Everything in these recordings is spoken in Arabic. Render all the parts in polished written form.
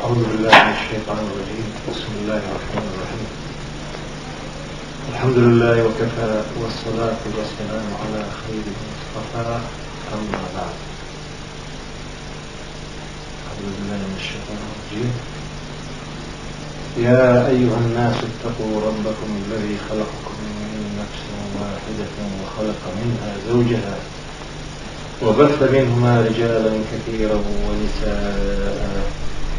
أعوذ بالله من الشيطان الرجيم. بسم الله الرحمن الرحيم. الحمد لله وكفى، والصلاة والسلام على خير المصطفى، أما بعد. أعوذ بالله من الشيطان الرجيم. يا أيها الناس اتقوا ربكم الذي خلقكم من نفس واحدة وخلق منها زوجها وبث منهما رجالا كثيرا ونساء،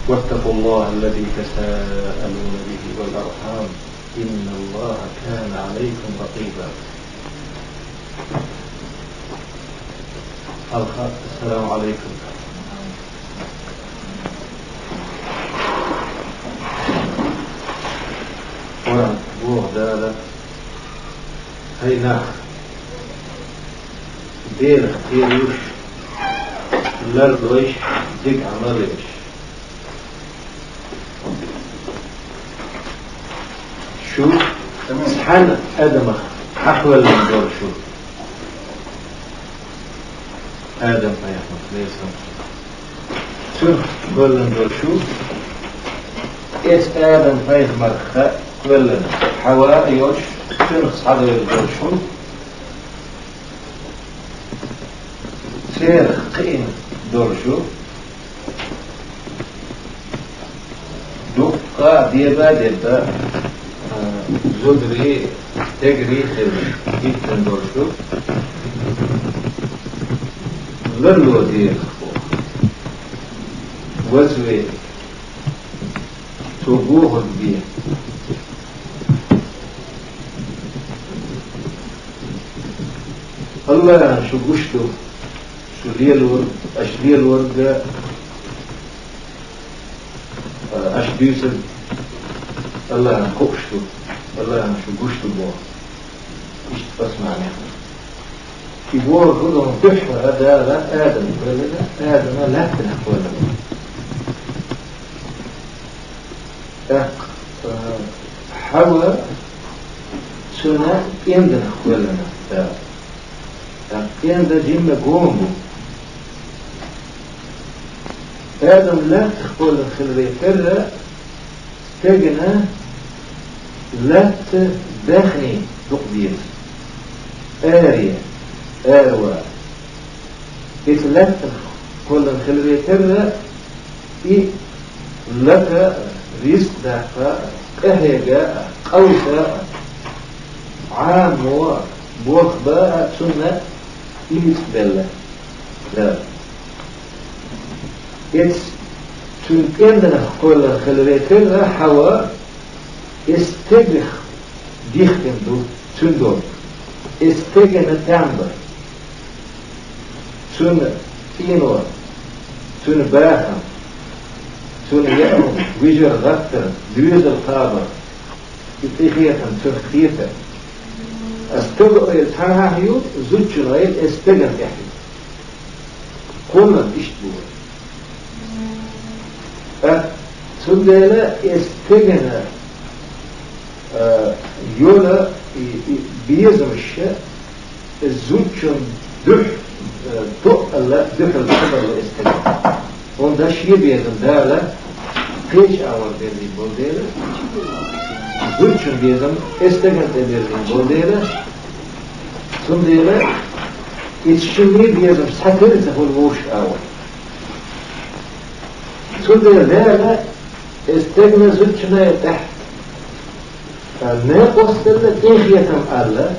واتقوا الله الذي تساءلون به والأرحام، إن الله كان عليكم رقيبا. السلام عليكم. ورحمة الله دالا هينا دير اختيروش لردوش ديك عماليش شو سبحان آدم أحول من دور شو آدم فيحمد ليس شو كل من دور شو إس آدم فيحمد كل حواء يوش شو صعد دور شو سير قين دور شو دقة ديبا زدري تجري جدا دور شو للو دير وزوي تبوه البيع الله شو قشتو شو أشليل ورد أشبيسل الله قشتو الله شو قشتو بوه قشت بس معنى في بوه كلهم تحوى هذا لا آدم آدم لا تنحوى حوى سنة يندن أخوالنا يندن جيمة قومبو آدم لا تخول الخلرية ترى تجنا لا تدخني تقدير آرية آروى لا تخول الخلرية ترى لك رزق دافع كهجاء قوساء عام وبوخباء سنة إيسبلا لا إيس تنكندنا قول خلريتنا حوا استجخ ديختندو تندو استجنا تعمر سنة تينور سنة باهم سنة يأمم ويجر غفتر دويز الخابر إتخية تنخية استبقى يتحاها هيو زوج غير استجن تحي قولا اشتبوه سندلا استجن يولا بيزم الشيء الزوج دح الله دخل الخبر الاستجن وده شيء بيزم دالا قيش أول بيزم بولديلا زوج بيزم استجن بيزم بولديلا سندلا يتشمي بيزم ساترته الوش أول سندلا دالا استجن زوجنا تحت ناقص تلا تيخية الله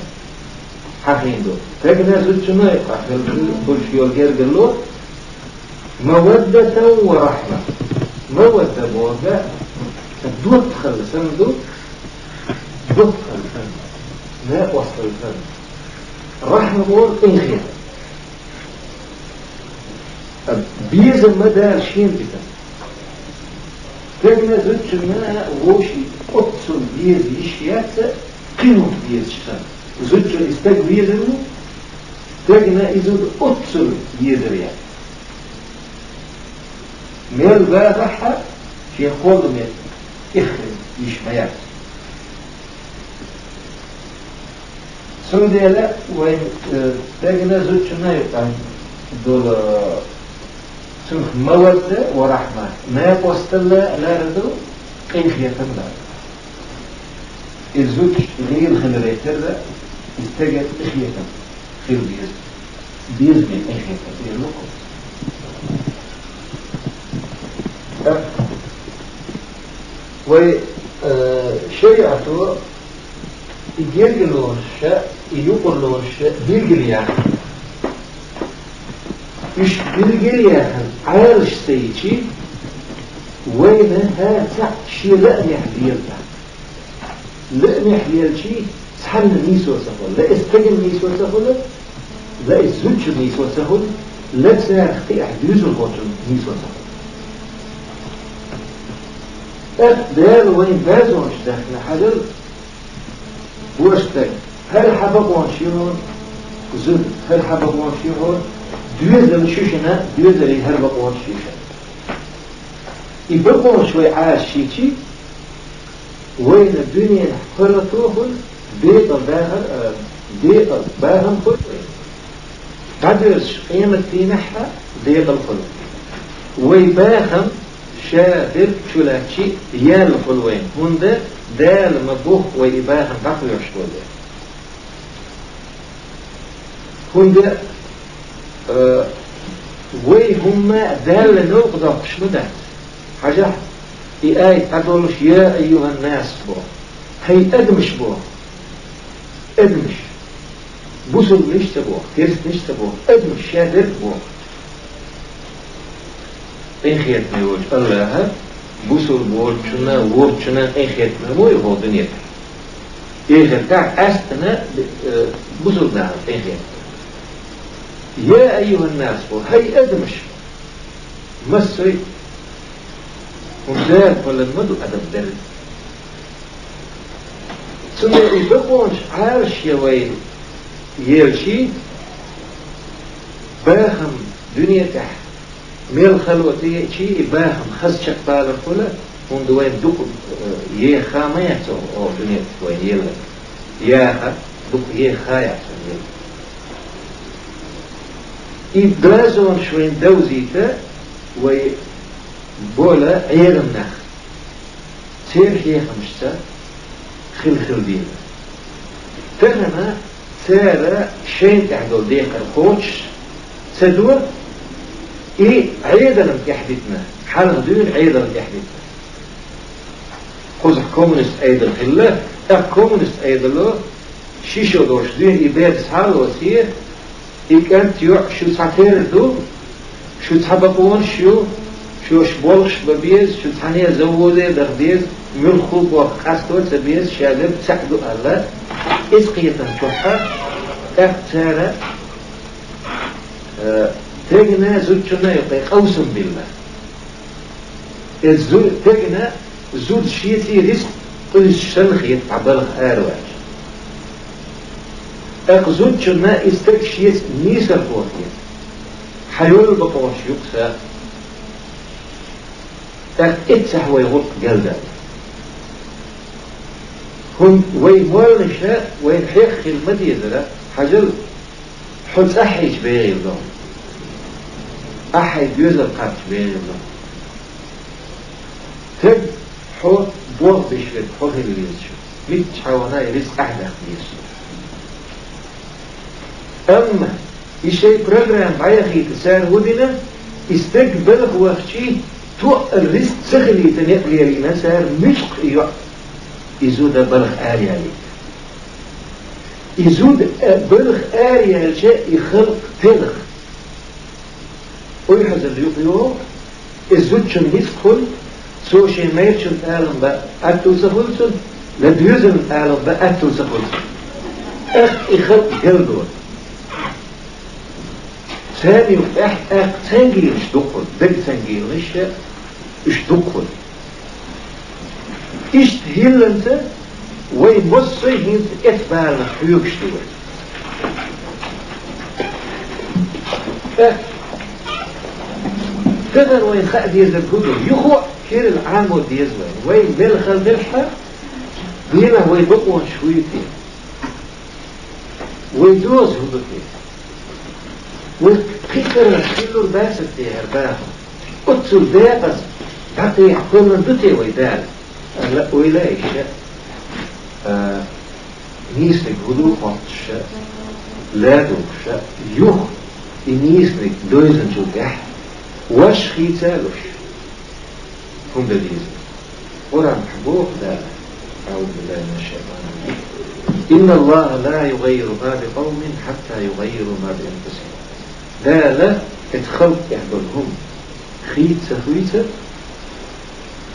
حقيندو تجنا زوجنا يقحل بالشيول غير قالوا مودة ورحمة مودة بوضع دوت خلصان دوت خلصان ناقص خلصان رحمة بوضع تيخية بيزم مدى الشين بتا تجنا زوجنا ووشي أتصل بيز يشيات قيمة بيز شخص زوجنا استجويزنه تجنا إذن أتصل بيز ريال ميل بابحة في خود ميل إخرج يشميات سودي لا وين تجنا زوجنا يقعد دول سنخ مودة ورحمة ما بوستل لا ردو إنخيتم لا الزوج غير خلريتر استجد إخيتم خير بيزمي إخيتم يلوكم وشريعته يجيلوش يقولوش بيلجليا مش بيلجليا عارش سيتي وين هذا شيء لا يحليل لا يحليل شيء سحل ميسو سهل لا استجل ميسو سهل لا الزوج ميسو سهل لا تساعد أحدوز الغوتر ميسو سهل أقدر وين بازونش داخل حدل بوشتك هل حبقون شيرون زد هل حبقون شيرون دوزل شوشنا دوزل هل بقون شيشن يبقون شوي عاش شيشي وين الدنيا حرتوهن بيضا باهم خلق قدرش قيمة في نحها بيضا الخلق ويباهم شادر شلاتشي يال الخلوين هنده دال مبوخ ويباهم بقوا يشتوله هنده ويهم دال نوقضة شمدات حاجة آية أقولش يا أيها الناس بو هي أدمش بو أدمش بوصل نشتبو كيرس نشتبو أدمش شادر بو إخيات نيوج الله بوصل بول شنا وور شنا إخيات نمو يهو دنيا إخيات تاع أستنا بوصل نعم إخيات يا أيها الناس بو هي أدمش مصري ومدار ولا المدو أدم درد ثم يبقونش عارش يوين يلشي باهم دنيا تحت ميل خلوتي شيء باهم خس شقبال الخلا وندوين دق يه خامية أو دنيا وين يلا ياها دق يه خاية يلا إبرازون شوين دوزيته وبولا عيرم نخ سير هي خمسة خل دينا تغنى سارة شين تعدل ديق الخوش سدور إيه عيدا يحدثنا حال دون عيدا يحدثنا خذ كومونست أيضا خلا كومونست أيضا له شيشو دوش دون إباد سحال وسير إكانت يوع شو سعتير دو شو تحبقون شو شبولش ببيز شو تحنية زوودة درديز ملخوب وقاستو تبيز شادر تساعدو الله إسقية توحى اختار تجنا زوجنا يقي قوسم بالله الزوج تجنا زوج شيتي رزق الشنخ يتعبر أرواج زوجنا استكشيت نيسر فوقي حيول بطوش يقسى اتسح ويغط جلدا هم ويمول نشاء وينحيخ المدينة حجل حد أحيج بيغي الله أحد يوزر قاتش بين الله تب حو بوغ بشرد حو هل يزشو ميت حوانا يريس أحدث يزشو أما يشي برغرام بايخي تسار ودنا استقبل وقتي تو الرزق سخلي تنقلي لنا سار مشق يوع يزود بلغ آريا لك يزود بلغ آريا لشيء يخلق تلغ ويحزن يقيو الزوجن يدخل سوشي ميرشن آلم با أتو سخلسن لديوزن آلم با أتو سخلسن يخلق قلبه ثاني تنجيل اش دخل بل تنجيل اش دخل اش تهيل انت ويبصي هنت اتبال حيوك شتوه كذا وين خا ديز الكتب يخو كير العام ديز وين بالخل بالحا بينا وين بقوا شويتين ويدوز هو بكي وكيكر كيلو الباسة دي هرباهم أتصل داقز حتى يحكم من دوتي ويدال لا ويلايش نيسك هدوء قطش لا دوش يخ نيسك دوزن جوجح واش خيتالوش هم دليل قرآن محبوب لا أعوذ بالله من الشيطان الرجيم إن الله لا يغير ما بقوم حتى يغيروا ما بأنفسهم لا اتخلق يحضرهم خيتة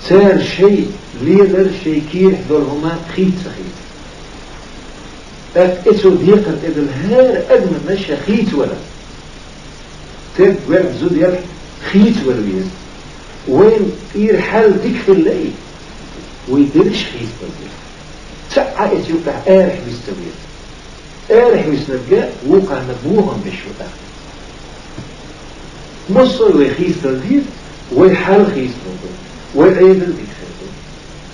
سار شيء ليلر شيء كي يحضرهما خيتة اتسو ديقر ادل هار ادم نشا خيت ولا تب وعب زود يلح خيت ولا بيز وين يرحل ديك في الليل ويدرش خيت ولا سعى اتيوقع ارح بيستوير ارح بيستنبقى وقع نبوهم بشوطة مصر ويخيس تلديد ويحال خيس تلديد ويعيدل ديك خير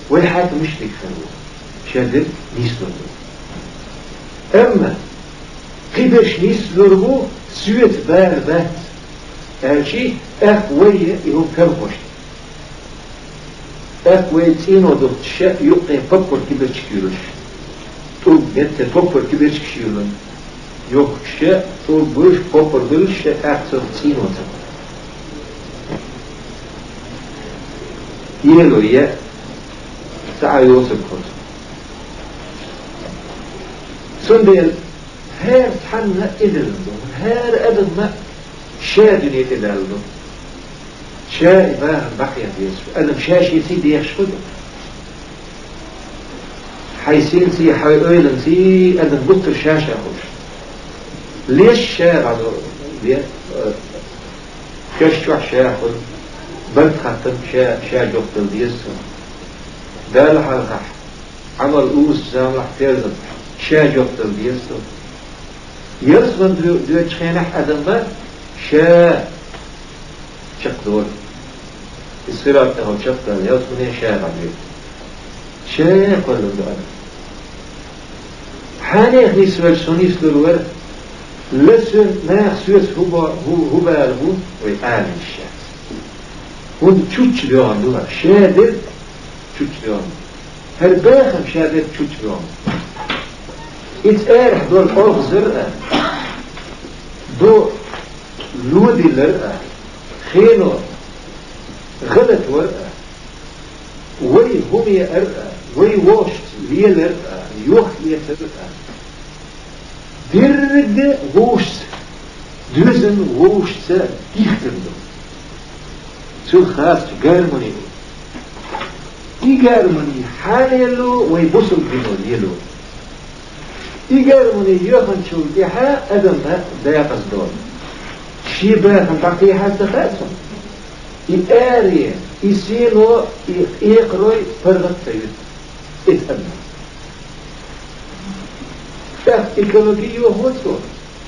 ويحات مش ديك خير شادر نيس تلديد أما قدرش نيس لربو سويت بار بات هالشي أخوية يهم كربوشت أخوية تينو دوغت الشاء يقطع فبر كبير تشكيلوش طول جدت فبر كبير تشكيلون يوك الشاء طول بوش فبر بالشاء أكثر تينو تبر يلو يا سعى يوسف خلص سندل هار تحنى إدلندو هار أدن ما شادن يتدلندو شاء باه بقية يسو أدم شاشي سيدي يشخدو حيسين سي حيويلن سي أدم بطر شاشة خوش ليش شاء عدو كشوح شاء خل بلد ختم شاء جوختل ديسو دال حلقح عمل أوس زامح تيزن شاء جوختل ديسو يرسمن دو تخينح أدم ما شاء شقدور السرعة تهو شقدور يرسمن شاء عبيد شاء كل دعنا حاني اخني سوال سونيس للور لسن ما يخسوس هو بالغو ويقامن الشاء هون تشوش بيوان دوها شادر تشوش بيوان هرباخم شادر تشوش بيوان اتقارح دو الأرض زرقة دو لودي لرقة خينو غلط ورقة وي همي أرقة وي واشت لي لرقة يوخ لي ترقة درد واشت دوزن واشت ديختندو سو خاص جرماني دي جرماني حاليلو وي بوصل بينو ديلو يقالوني يوخن شو الإيحاء أدم داقص دول شيبا نبقي حتى خاسم يقاري يسينو يقروي فرغت سيد اتأمن تاك إيكولوجي وهوتو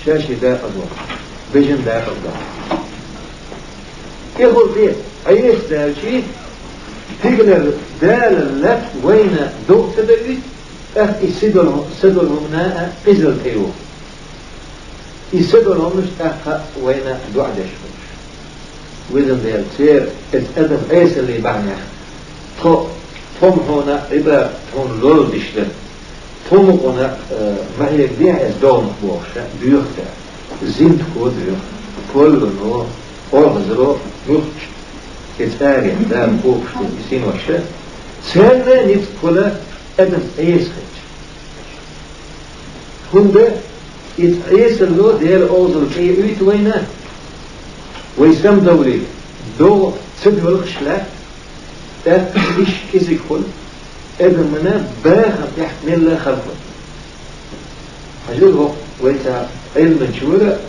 شاشي داقص دول بجن داقص دول يقول فيه عيش دالشي تقدر دال لك وين دوق تدريد يسدلهم ناء قزل تيوه يسدلهم مش أخا وين دعد يشفش وإذن ديال تير اتأدم ايس اللي بعني طم هنا إبا هون لول دشتن طم هنا ما هي بيع ازدون بوخشة بيوختا زينت كود بيوخ كل نو أغزرو يوخش اتاري دام بوخش يسين وشة سنة نفتكولا أدم أيس خيش هنده يتعيس اللو دير أوزر كي أيت وينه ويسم دولي دو تسبه الخشلاء تأتيش كيسي كل أدم منا باخر يحمل الله خلفه حجوله ويتا علم جورة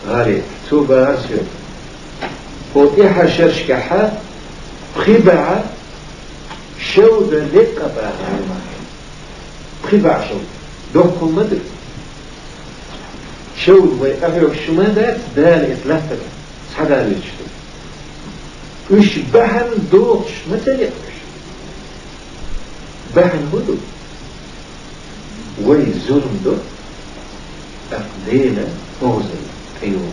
غالي تو باهر سيوت وإيحا شرشكحا خبعا شودة لقى باهر خبع شود دوكم مدر شود ويأفرق الشمادات دال إطلاقك سحدا للجدد وش بحن دوكش متى يقفش بحن هدو ويزورم دو أقديلة أوزل أيوه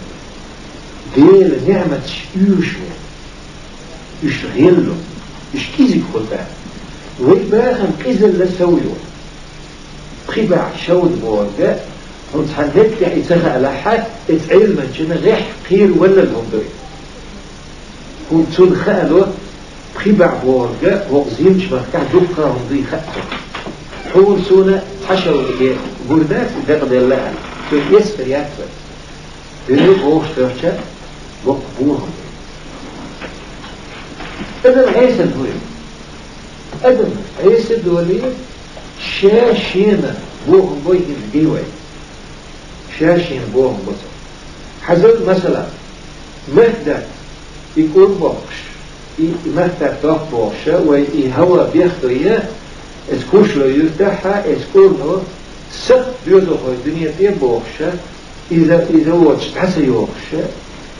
ديلة نعمة شيوشوة يشغله يشكيزك خلقه ويباهم إذن لسويه خبع شود بورده وتحدث لي إتخى على حد إتعلم جنا غيح قير ولا الهندوي وتون خالو خبع بورده وغزيمش مفتاح دفقة هندوي خأته حول سونا حشروا لكي بوردات دقد الله يسفر يكفر دلوك غوش فرشة وقبورهم إذن عيسى الهوي إذن عيسى الدولية شاشينا بوهم بوهم الديوي شاشين بوهم بوهم حزل مثلا مهدت يكون بوكش مهدت توح بوكشة ويهوى بيخطرية اسكوش لو يرتاحها اسكول له سخ بيوزو خوي الدنيا تيه بوكشة إذا وجد حسي بوكشة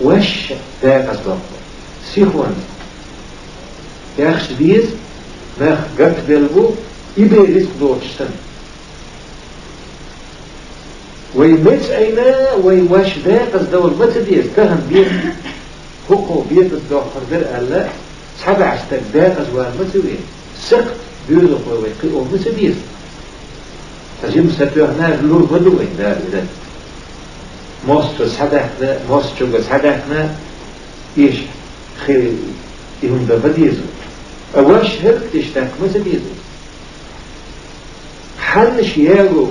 وش ذاك أصدقه سيخوان ياخش بيز ناخ قط دلبو يبيريس بوكشتن ويمتش أينا ويواش ذاك أصدقه المتديز كهن بيز هو بيز الدوخر در ألا سحب عستك ذاك أصدقه المتديز سخ بيوزو خوي ويقيقه متديز تجيب ستوهنا اللور بدوين دار إذن مصر سحدحنا مصر سحدحنا إيش خير يهم ده بديزو أواش هرك تشتاك متديزو حلش ياغو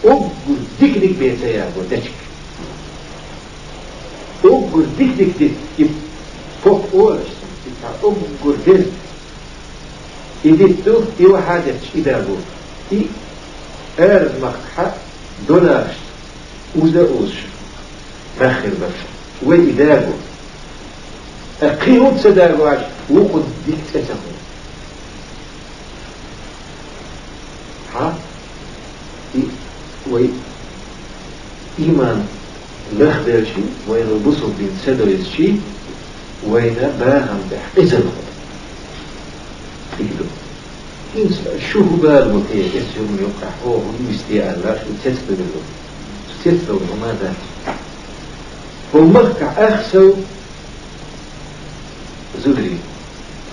أقول ديك بيتا ياغو دشك أقول ديك فوق أورش أقول ديك إذا إيوه حاجتش إذا أقول أرز مقحة دولار وزا أوش مخر بفر وإذا أقول أقيمت سدار واج وقد ديك تسمو ها إيمان لخدر شي وين البصر بين سدر شي وين باهم بحقزل شو هو بالوكي اسهم يقع هو يستيع الله شو تسبب وماذا هو مركع أخسو زدري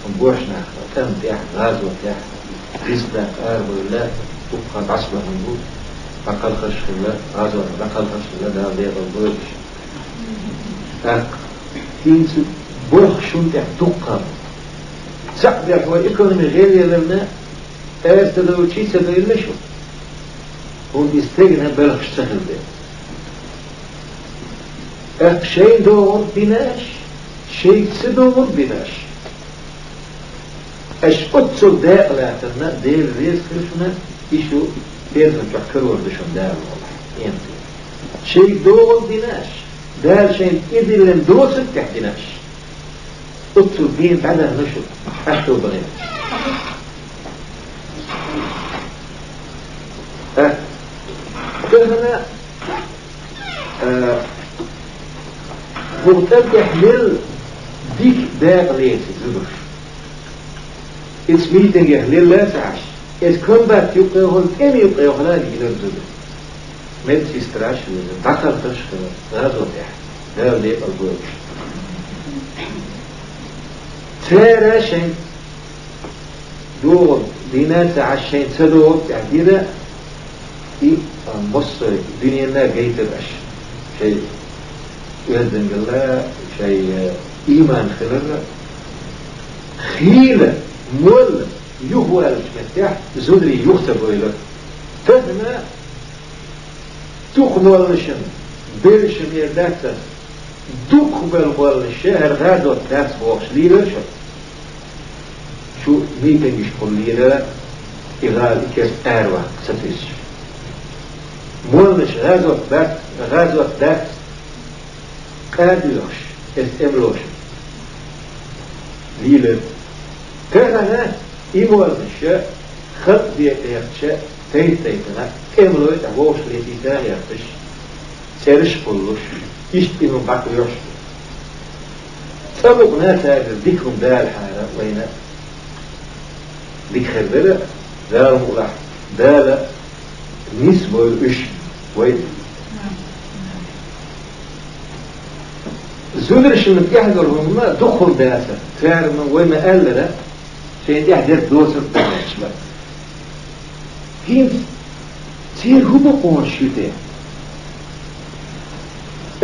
مبوشنا كان تيح غازو تيح جسنا قارب الله تبقى عصبة منبوط بقال خشخ الله غازو بقال خشخ الله ده بيض البوش تنسو بوخ شون تيح تبقى سعب يحوى إيكونومي غير يلمنا تدوشي سدوين لشو هو يستغنى بلغ اشتغل ده شيء دور بناش شيء سدور بناش اش اتسل داق لاتنا دير ريز خلفنا ايشو بيرنا كحكر وردشون دار والله شيء دور بناش دار شيء إذن لن دوسك تحدناش اتسل بين بعدها نشو احتو بغير فهنا مرتبح لل ديك داق ليس زبر it's meeting لل لا تعش it's combat يقيهن كم يقيهن إلى الزبر مد يستراش بطل تشخر غازو تح دار ليق البوش تارا شين دور دينات عشين تدور تعديدا مصر الدنيا لا جيت الأش شيء يهزم الله شيء إيمان خلالنا خيلة مول يهوى المفتاح زدري يختب إلى فهنا تقبل الشم برشم يرداتا تقبل الشهر غادو تاس بوخش ليلة شو ميتن يشقل ليلة إغال إكاس أروى ستيش مولش غازوة داس قادلوش اسملوش ليلة كهنا إمولش خط ديكتش تيتنا املوش أبوش ليتيتا يرتش سيرش قلوش يشتنو باكو يرش سبقنا تاجر ديكم دا الحالة وين ديك خربلة دار مغلح دالة نسبة الأش وين زودرش من يحضر هم دخل داسة تعرف من وين ما قال له شيء يحضر دوسر بنش بس هين تير هو بقول شو ده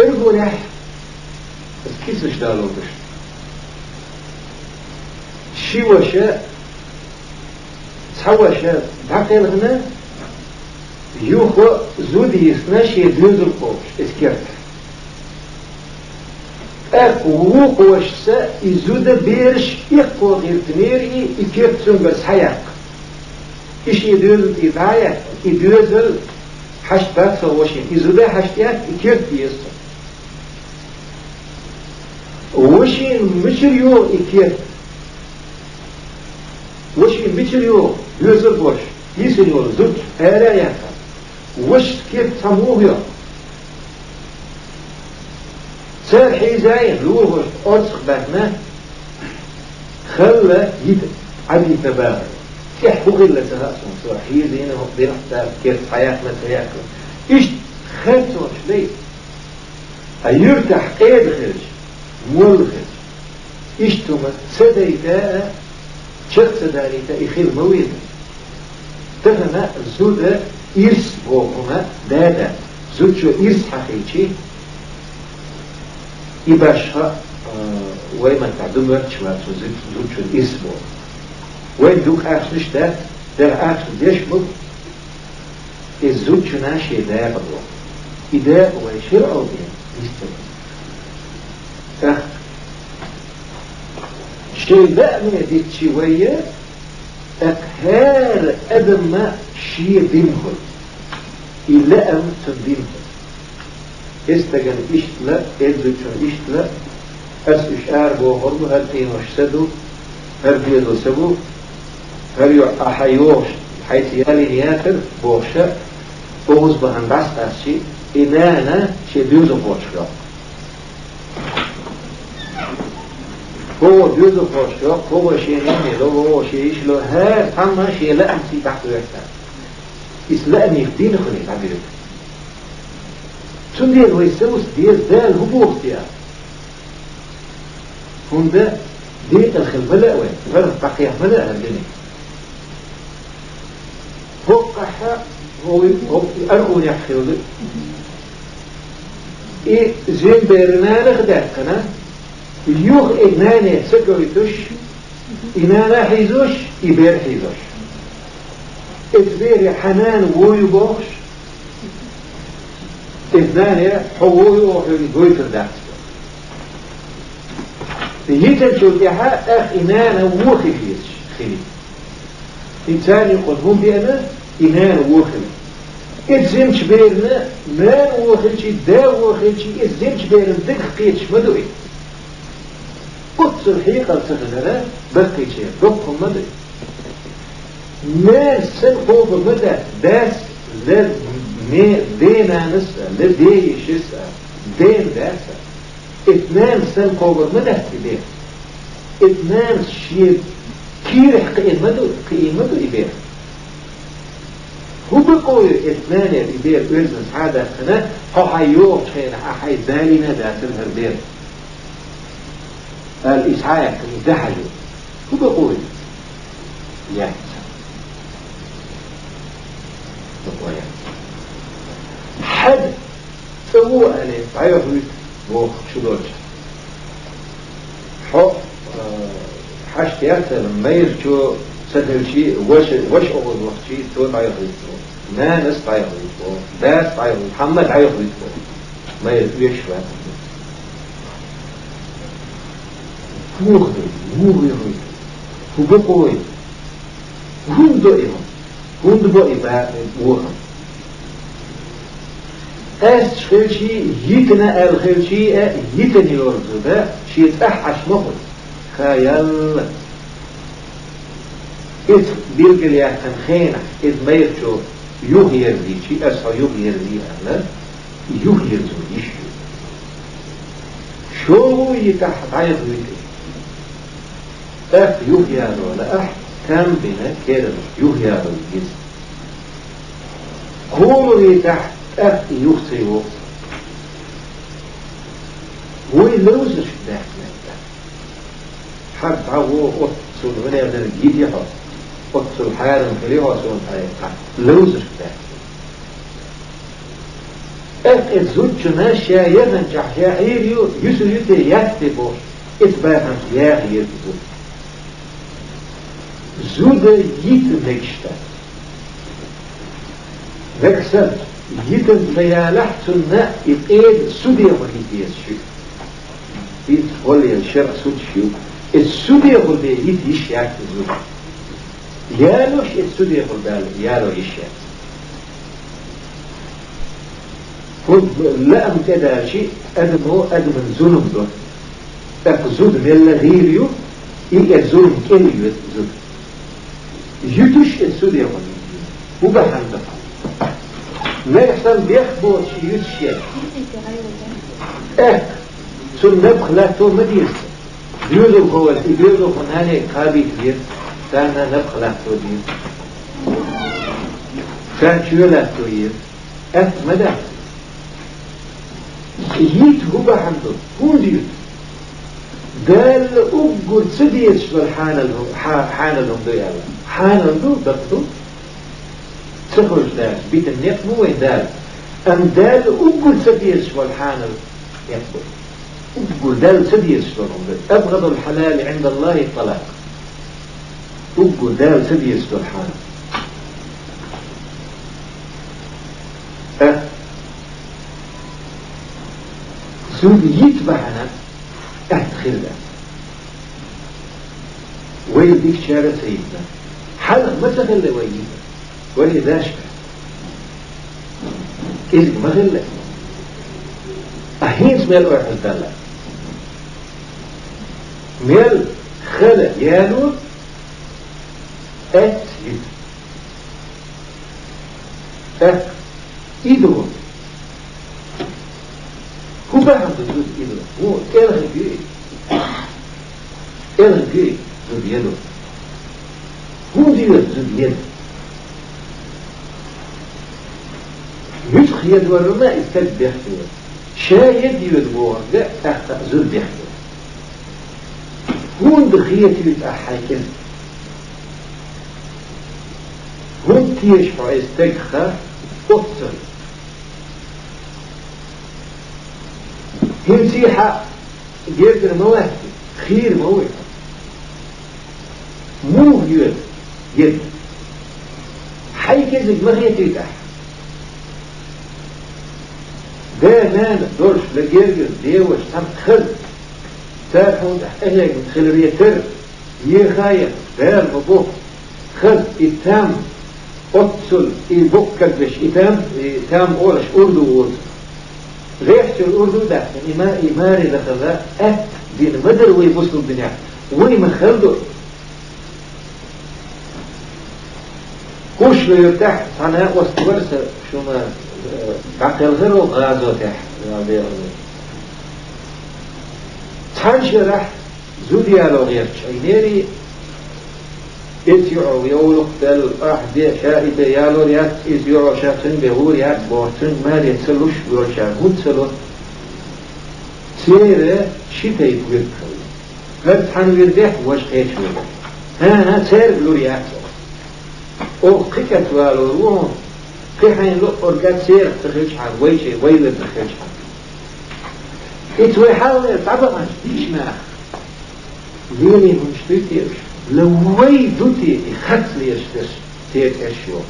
ارجو لح بس كيس مش دالو بش شي وشاء تحوى شاء بحقي لغنا يوخو زودي يسناش يدوز القوش اسكرت ووق وشسا يزود بيرش يقوى غير تنيري يكيرتون بس حياك إيش يدوز إضايا يدوز حشتات سواشين يزود حشتات يكيرت يسا وشين مشريو يكيرت وشين مشريو يوزر بوش يسريو زوج هلا يكا وش كيف سموه سر حيزاين لوه أرسخ بهنا خلى يد عدي تباهر يحبوغ إلا تهاسهم سر حيزين وقدين حتى كيف حياتنا تياكل إيش خلتون شلي أيرتح قيد خرج مول خرج إيش توما سديتا شخص داريتا إخير مويدا تفهم زودة إرس بوكما دادا زود شو إرس حقيقي يباشها وين ما تعدم وقت شوات زود شو الإرس بوك وين دوك أخشش ده أخش ديش بوك الزود شو ناشي دا بوك إذا ويشير أو بين يستمر شيء بقى من هذه الشوية أكهار أدم ما شيء دينهم إلا أم تدينهم استجن إشتلا إزوجن إشتلا أس إشعار بوهرب هل تين وشسدو هل بيدو سبو هل أحيوش حيث يالي نياتر بوشا أغز بهن بس أسي إنانا شيء بيوزو بوشا هو بيوزو بوشا هو شيء نمي هو شيء إشلو هل تم شيء لا أمسي تحت وقتا إسلامي في دين خلي تعبير تندير ويسوس دير دال هبوط فيها هندا ديت الخلملة وين فرق بقية ملأ الدنيا فقحة هو أرغون يحخيو لي إيه زين بيرنا لخداكنا اليوغ إناني سكويتوش إنانا حيزوش إبير حيزوش إذبير حنان ووي بوخش إذنان حووي وحوي فرداكس يجب شلتها أخ إنانا ووخي فيش خلي إنسان يقول هم بأنا إنانا ووخي إذزمش بيرنا ما ووخلشي دا ووخلشي إذزمش بيرنا دك قيتش مدوي قدس الحقيقة سخننا بقيتش دقهم مدوي ما سنقوم بمدى داس دينا نسأل لديش يسأل دين داسة اثنان سنقوم بمدى دين اثنان شيء كيرح قيمته إبير هو بقول اثنان إبير إرزن هذا خنا هو حيوم خينا حي بالنا داسل هربير الإسعاق يدحجوا هو بقول يعني حد سووا عليه عيوه بوخ شدوش حق حشت يأثر ما يرجو سهل شيء وش أول وقت شيء تود عيوه ما نست عيوه داس عيوه محمد عيوه ما يرجو يشوى هو يخدر هو يخدر هو بقوي هم دائما هم دبقي بقى وهم أس خلشي يتنا الخلشي يتني يرزو شي تأحش مخل خيال إذ بيرجل يحتن خينة إذ ما يرجو يغير ذي شي أسا يغير ذي أهلا يغير ذي يشيو شو يتحت عيض ذي أف يغير ولا أح كم بنا كيرا يغير ذي كل يتحت أخي يخصي وقت ويلوزش داخل حد عوو أتصل غني من الجيد يحط أتصل حارم خليه وصول حياة لوزش داخل الزوج ناشيا ينجح يا عيريو يسو يتي يكتبوش اتباهم يا عيريو زود يتمكشتا وكسر يتم ليالحتنا إقيد سودية مكيتيس شو يتقولي الشرع سود شو السودية قلبي يتيش ياك زود يالوش السودية قلبي يالو يشيك قلت لا أمكدا شيء أدمو أدم الظلم دون أفزود من الغيريو إيه الظلم كلي زود يتوش السودية قلبي وبحن دفع ما يحصل بيخبط شيء يتشيك سن نبخلاته مدينة بيوزو هو بيوزو هنالي قابي كبير كان نبخلاته دين كان شولاته ير مدى يت هو بحمده هو ديوت قال أقول سديت شبال حانلهم دو يالا حانل دو دكتو تخرج داش بيت النيق مو وين دال أم دال أقول سديت شبال حانل يقبل أقول دال سديت شبال أبغض الحلال عند الله الطلاق أقول دال سديت شبال حانل سود يتبعنا خلنا ويديك شارع سيدنا حلق ما تغلى ويديك ولي داشك إذن ما غلى أحين سميل واحد دالة ميل خلق يالو يد إيدو هو بعد زود إيدو هو إلغي زود يدو هو ديوت زود يد يدخ يد والرماء يستد بيحكي شايد يد بوغر لا أخطأ زود بيحكي هون بخية يتأحيكن هون تيشفع يستقخر أفصل هم سيحة جيرتر مواهد خير موهد مو يد حي كذب مغية يتأح ده نانا دورش لجيرجر ديوش سم خل تارحون أهلك متخلرية تر يخايا دار مبوح خل إتام أتصل إبوكك بش إتام أولش أردو ورد ريحت الأردو ده إماري دخل دين مدر ويبصل الدنيا وين خلده كوش يرتاح صناع واستورس شو ما بعد الغير غازو تحت تحنش راح زودي على غيرش اينيري اتيعو يولو دل احد شائبه يالو ريات اتيعو شاتن بهور ريات بورتن ماري تسلوش بورشا هود سلو سيرة شتاي بويرك هاد حن ويردح واش خيش ويردح ها سير بلوريات او قيكت والو روحهم قيحين لو أرقات سير تخيش حال ويشي ويلد تخيش حال اتوي حال طبعا ديش ما ليلي منشتيتيش لو ويدوتي خط ليشتش تيت اشيو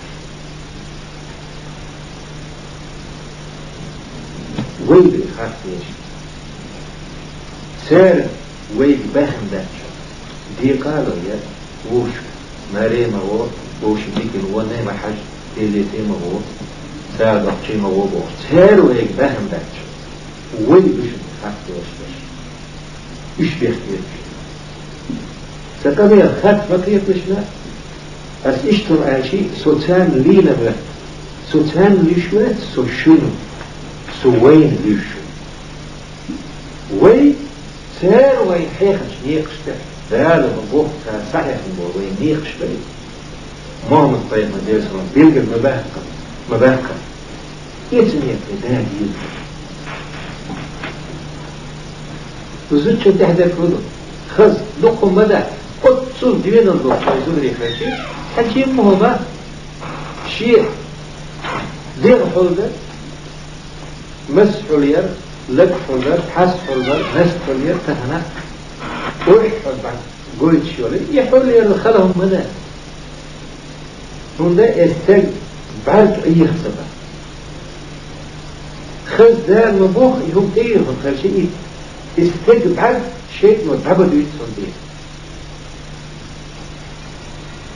ويدي خط ليش سير ويد بهم داتش دي قالوا يا وش مريم هو وش ديك الوانا ما حاج اللي تيما هو ساعد أحجيما هو بوخ تهارو هيك باهم داتش وين بيش خط إيش بيختير سقبي الخط ما كيفلشنا أس إشتر عاشي سوتان لينا بلد سوتان ليشوات سو شنو سو وين ليشو وين سار وين حيخش نيقشته دالة مبوخ صحيح مبوخ وين نيقش بلد مهمة طيب مدير سلام بيلقى مباهقة يتنية كدان يلقى وزوجته تهدف له خز دقهم مدى قد صول دينا الله فايزوري خاشي حكيم مهما شيء دير حلدر مسح الير لك حلدر حس حلدر نس حلدر تهنا ويح حلدر قلت شولي يحول يرخلهم مدى هنا استج بعد أي خصبة خز ده المبوخ يهم تيهم خلشي استج بعد شيء متعبد يتصل به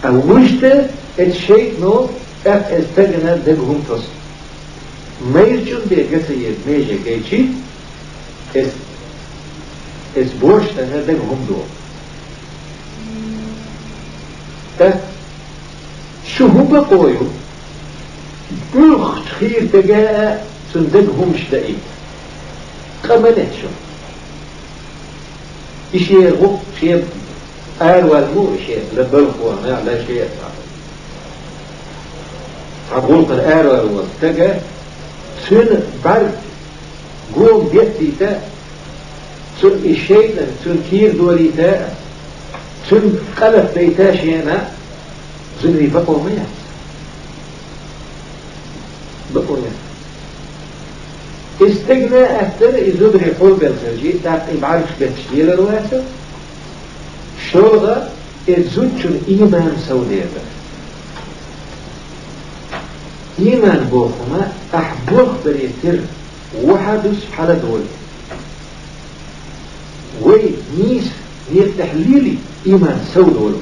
أو وجد الشيء نو استجنا دقهم تصل ما يرجون بيجسيد ميجي كيشي اس بورش تنها دقهم دو شو هو بقويو بلخ خير تجاء صندقهم شدائي قمنت شو إشي غو شيء آل والمو شيء لبلخ وما لا شيء عقول قد آل والمو تجاء سن برد قوم بيتي تا سن الشيء سن كير دوري تا سن قلب بيتا شيئا زنري بقوا مياه بقوا مياه استغنى أكثر إزدري حول بالخرجي تاقي بعرفش بتشديل الرواسة شوغة إزدشن إيمان سودية إيمان بوخما أحبوخ بريتر وحدث حالة دول وي نيس نيفتحليلي إيمان سودول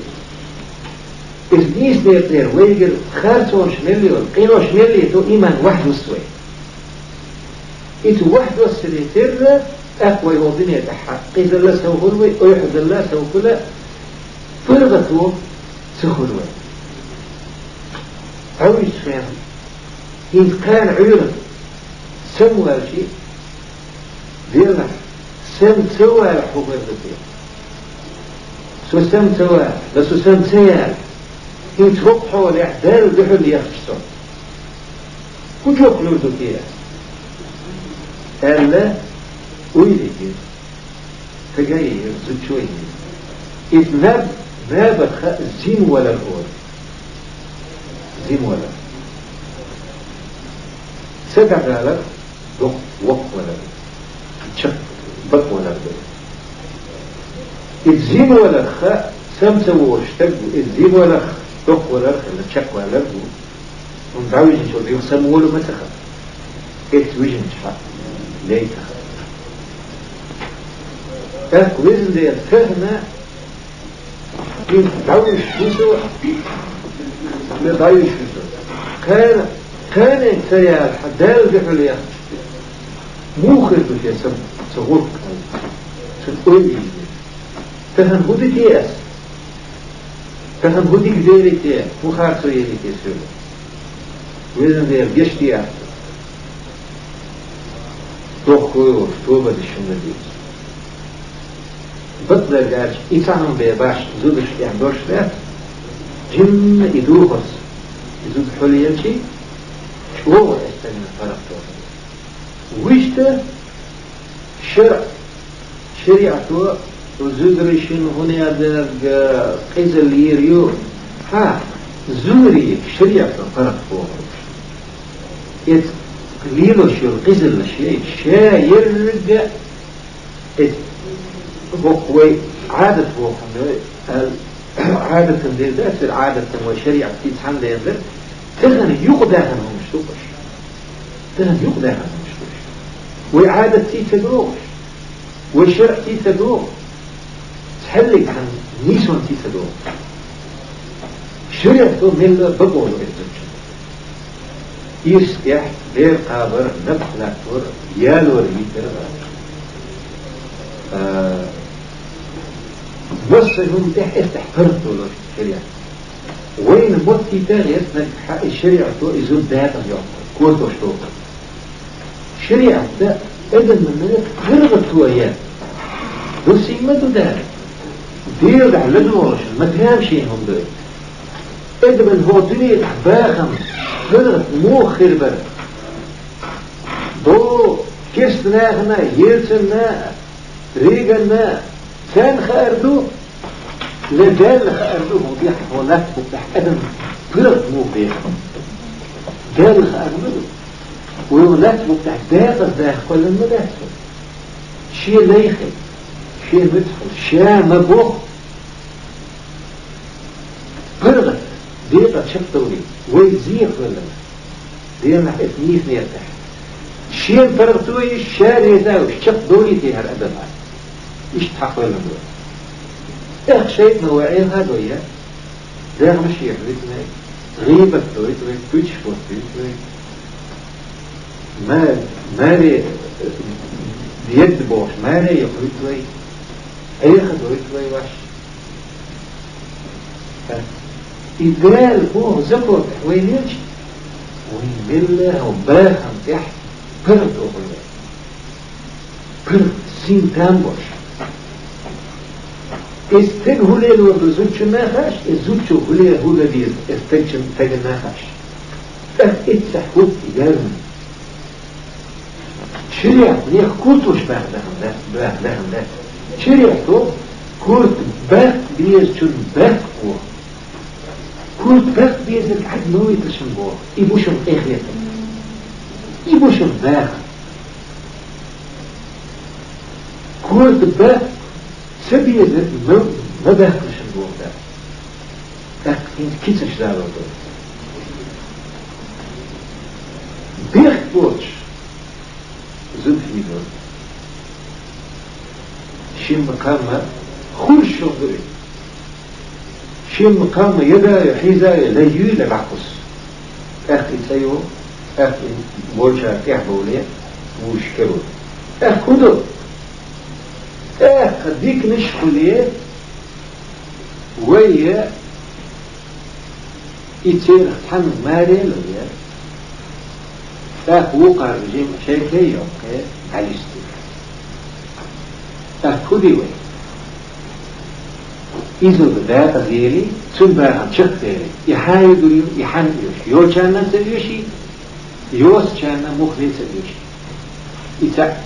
إذ نيس نيرتير ويقر خارسون شميلي والقينو شميلي تو إيمان وحده السوي إتو وحده السليتر أقوى يوضين يتحق إذا الله سوهلوي ويحد الله سوكلا فرغته سوهلوي عويش فهم إذ كان عيرا سموها شيء ديرنا سم سوى الحكم الدين سو سم سوى بس سم سيال يتوقعوا الإعدال بحل يخشصون كجو قلوزو كيها ألا ويلك تجاي زد شوي إذ ناب زين ولا الأول زين ولا سبع ذلك وق ولا شق بق ولا إذ زين ولا خاء سمسة واشتق إذ زين ولا دق ولا خلا شق ولا وندعوي نشوف يقسم ولا مسخ إتوجن شح ليه تخ وزن دي الفهمة يدعوي شوسو يدعوي شوسو كان انتيا الحدال بحليا مو خير بشي سهول سنقول فهم هودي تياس فهم هودي كديري تياس مو خارسو يلي تيسو وزن دي الجشتي أحسن توخوي وفتوبة الشمال دي بطلع جارش إيسانهم بيباش زودش يعملوش فات جن يدوخص يزود حليا شي شو هو استنى فرق ويشتا شريعته وزودريشن هنا هذا قيز الليريو زوري شريعته فرق فوق قليلو شو القزل الشيء يرجع بقوي عادة عادة ذات العادة وشريعة تتحمل ينظر تغني يقداها مش توقش تغني يقداها مش توقش وعادة تتدروش والشرع تتدروش تحلق عن نيسون تتدروش شريعته من بقوله يسكح غير قابر نبخ لكتور يالور يتر وصلهم احتفرت له الشريعة وين موتي تاغير نجح الشريعة يزود داتا يعطي كورتو شتوك الشريعة ده إذن من منك غرغت وياه دو سيمتو دارك دير على دورش ما تهامشينهم دول إذن من هو دنيا باخم غرغت مو خربر دو كيستناغنا يرسلنا ريقنا كان خاردو لدال خاردو مضيح ولات مفتح أدم فرق مضيح دال خاردو وولات مفتح داخل كل المداخل شيء ليخل شيء مدخل شيء مبوخ فرقت ديقة شفتوري ويزيق ولا دينا اثنيث نيرتاح شيء فرقتوي الشارع يزاوش شفتوري تيهر أدم إيش تحقق لهم شيء مواعيد هذا وياه ده مش يحرقنا غيبة تويتوي تشفوت تويتوي ما لي بيد بوش ما لي يقويتوي أي خدويتوي واش إدلال فوق زفر وين يجي وين بالله وباهم تحت برد أغلق برد سين تامبوش استن هليل والرزوج ما خاش الزوج هليل هو الذي استنشن تجنا خاش اتسحوت إجارنا شريع ليه كوتوش باه لهم شريع تو كوت باه بيزشن باه قوة كوت باه بيزك عد نوي تشنبوه إبوشن إخيطا إبوشن باه كوت باه سبيه ما بهتش الجوع ده كيسش دارو ده بيخ بوش زلفي دور شي مقامة خل شغل شي مقامة يدا يحيزا ليو للعقص اخي سيو اخي بولشا كحبولي وشكرو اخدو خديك نشخليه ويا يتصير تحمل مالي لويا وقع الرجيم شيء يوم على الستيف خذي وي إذا بدأت غيري ثم بقى شخ غيري يحايد يحمل يو كان سيوشي يوس كان مخلص سيوشي إذا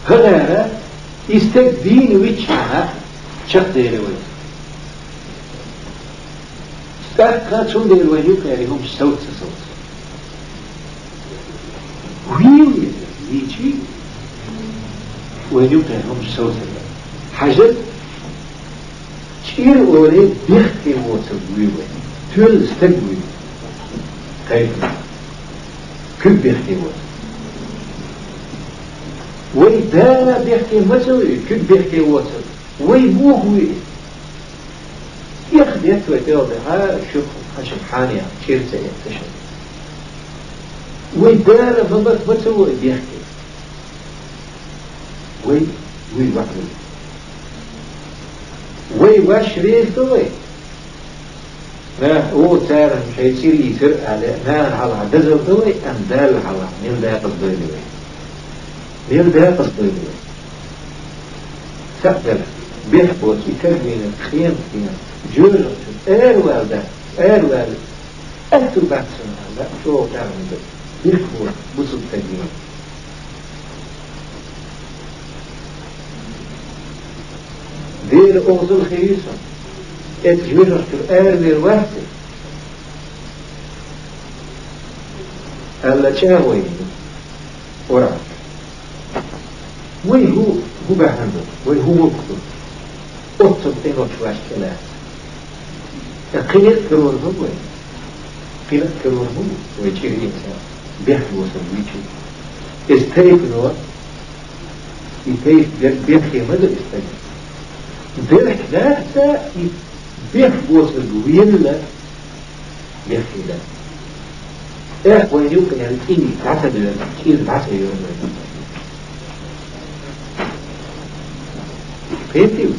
هذا يستقدين ويتشعها شخ ديري وي استقدت شون ديري وي يقاريهم صوت ويو يجي وين يقاريهم صوت حاجة شير أولي بيختي موتر ويو تول استقوي كيف كل بيختي موتر ويدانا بيحكي مسوي كل بيحكي وصل ويبوه وي ياخد يتوى تيوضي ها شوف خشب حانيا شير سيكتشف ويدانا فبك مسوي بيحكي وي وحده واش ريثوي ما هو تار مش هيصير يسر على نار على دزل دوي ام دال على من لا قصدي يبدأ قصدي سأدل بيحبوت يكرمين الخيام فينا جورة والده أنتو بعد سنة لا شو تعمل ده بيحبوت بصد تجميل دير أغضل خيسا اتجورة والواحدة ألا شاوي ورع وين هو بحمد وين هو مكتوب أطب إنه شواش كلام قيل كرور هو قيل كرور هو ويجير إنسان بيحكي وصل ويجي استيف نوع يتيف بيحكي ماذا استيف بيحكي لا بيحكي وصل ويلا بيحكي لا وين يمكن يعني إني تعتد الكيل تعتد يوم فهمتي؟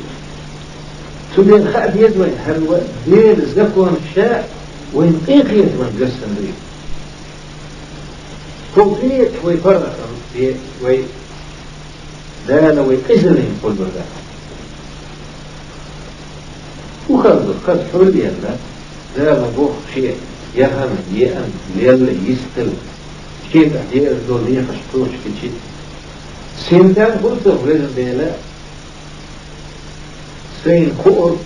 سبين خاء بيد وين هلوى دير زكوان الشاء وين قيقيت من قسم ريب توقيت ويفرق وي دانا ويقزلين قل بردا وخذ حولي الله دانا بوخ شيء يهم يأم ليل يستل كيف أحياء الدولية خشطوش كتشي سيمتان قلتم لازم ديلا سين خور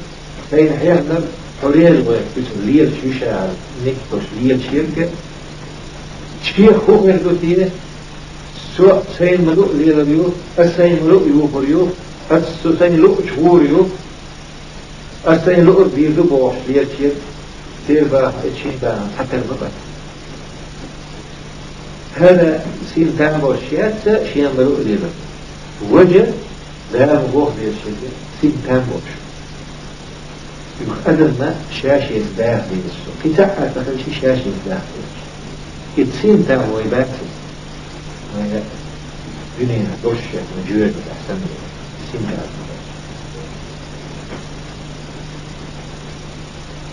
سين حيحنا حريل ويكتسو ليل شوشا نكتوش ليل شركة شيخ خور دوتيه سو سين ملوء ليل بيو السين ملوء يوفر يو السين لوء شهور يو السين لوء بيردو بوش ليل شركة تيربا اتشيبا حتى المبت هذا سين تابع الشيات شيئا ملوء ليل وجه لا مبوخ ليل شركة سين تابع أدل ما شاشة يتباع في السوق كتاعة مثلا شي شاشة يتباع في يتسين تابع ويباكسي وهي دنيا دوشة مجوية أحسن سين تابع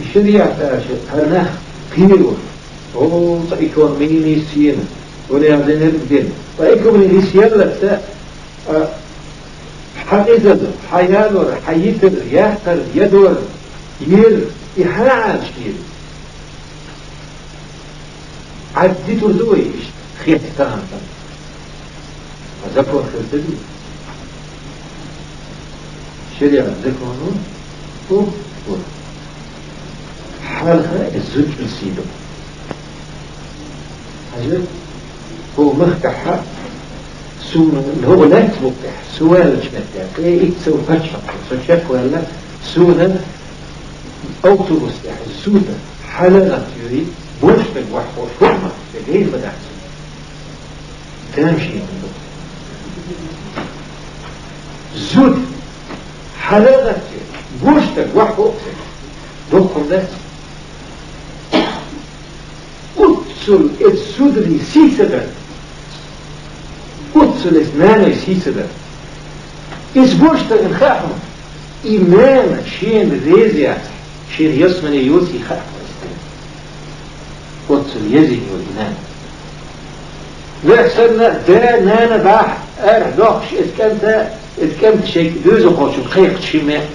الشريعة تاشي هرنا قيلوا هو يكون مني سينا ولا يعزين الدين ويكون مني سيالة حقيقة حيالور حييتر يحتر يدور يل إحراع شيء عدي تردوي خيط تام وذكر خيط دي شريعة ذكرونه هو حالها الزوج السيدو عجب هو مفتح سونا هو لا تفتح سؤال شمتك ايه تسوي فتشة فشك ولا سونا أوتوبوس يعني السودة حلقة يريد بوشتك وحوش فهمة لكي بدأت تمشي عنده زود حلقة بوشتك وحوش دخل ذات أتصل السودري سيسدر أتصل إثنان سيسدر إس بوشتك انخاحهم إيمان شين ريزيات شين يسمن يوسي خاف أتصل يزي والإيمان ويحسن دا نانا باح دوخش إذ كانت شيء دوزو خوشو خيق شماء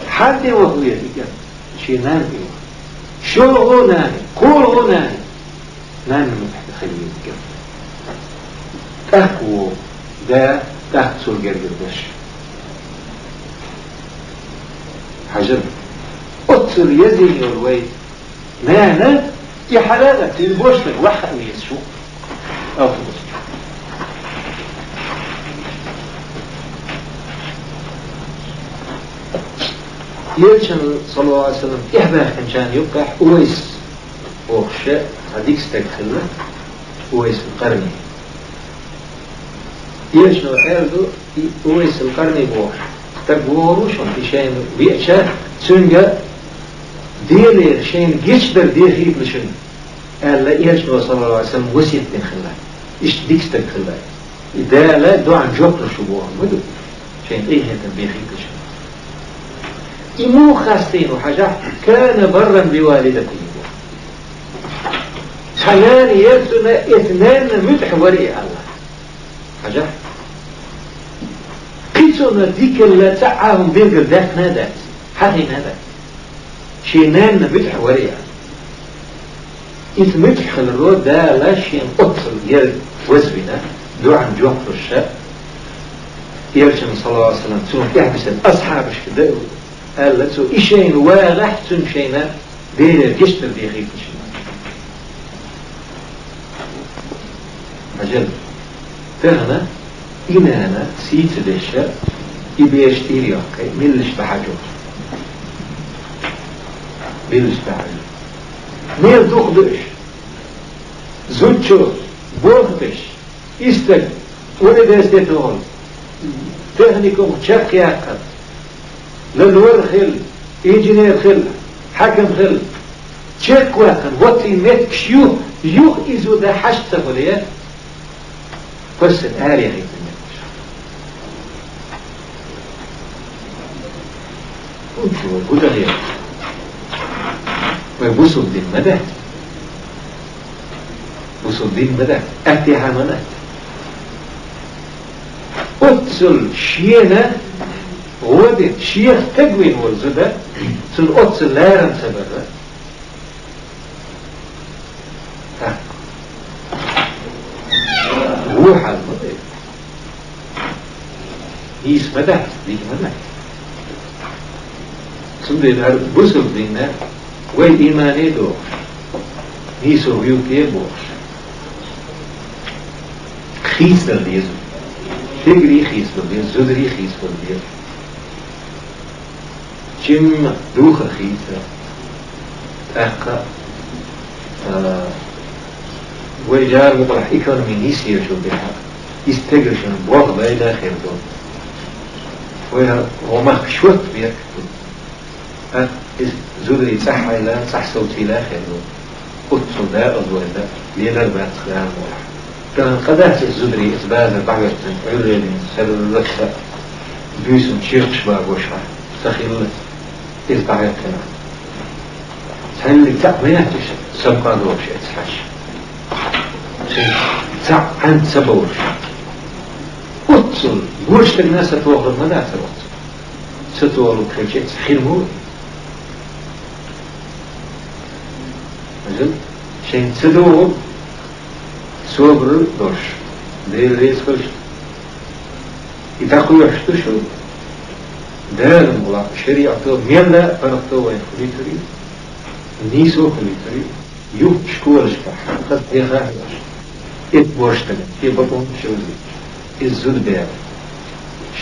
حتى وهو يديك شي نان بيو شو هو ناني قول هو ناني نان متحد خليل تحكو دا تحت سول قردش حجر أتصل يزي والويت نانا في حلالة تنبوشتك وحق ويسشو أفضل يلشن صلى الله عليه وسلم إحباه كان يبقى أويس وخشاء هديك استكخله أويس القرني يلشن وحيرده أويس القرني بوح تقوروش في شيء بيئشا سنجا ديلير شين جيشدر دير هيب لشن قال لا يلشن صلى الله عليه وسلم وسيط بين خلاه إيش ديك استكخله إذا لا دو عن جوكر شبوها مدو شين إيه هيدا بيخيب لشن إمو خاستين وحاجة كان برا بوالدته حيان يرسل اثنان متحوري الله حاجة قيسونا ديك اللي تعاهم بيرقر ذات نادات حقي نادات شينان متحوري الله إذ متحل الرود دا لا شين أطل يرد وزبنا دو عن جوحر الشاء يرشم صلى الله عليه وسلم سنة يحبس الأصحاب كده قال لك سو إشين واغح سن شينا دير جشتر دي خيف شينا عجل تغنى إنانا سيت ديشا إبيش تيريوكي ملش بحاجو ملش بحاجو ميل دوخدش زوجو بوخدش إستك ولد استيتون تهنيكم شاكي أكد للور خل إنجنير خل حكم خل تشيك واحد واتي ميت شيوخ يوخ إزو ده حشت فليه بس الآلية غير وشو قد غير ويبوصل دين مدى وصل دين مدى اتهامنا أتصل شينا غودت شيخ تقوين والزده سن أتصل لارن سبرا روح المضيف مدى ديك مدى سندي الأرض بوصل دينا وين إيماني دوش نيسو يوكي بوش خيس دليز فكري خيس دليز زدري خيس دليز جم دوخ خيسة أقا ويجار مطرح إيكونومي نيسير شو بها يستقرشن بوغ بايدا خير دون وما خشوت بيك زودري صح إلى صح صوتي لا خير دون قدسو دا أضوئي دا ليلة البات خلال مولح كان قدرت الزودري إثبات البعض عيولين سر اللخة بيسون شيرتش باقوشها سخيل إثبات كنا سهل تعميناتش سبقا دوش إتحاش ساعة عند سبور قدسل بوشت الناس ستوغل مدى ستوغل كريجيت خير موي أجل شين ستوغل صبر دوش دير ليس خلش يتاقو يحشتو شو دار المولا شريعتو ميلا فرقتو وين خليتري نيسو خليتري يوك شكورش قد يغاهي إت بوشتنا شي بقون شوزيج الزود بيع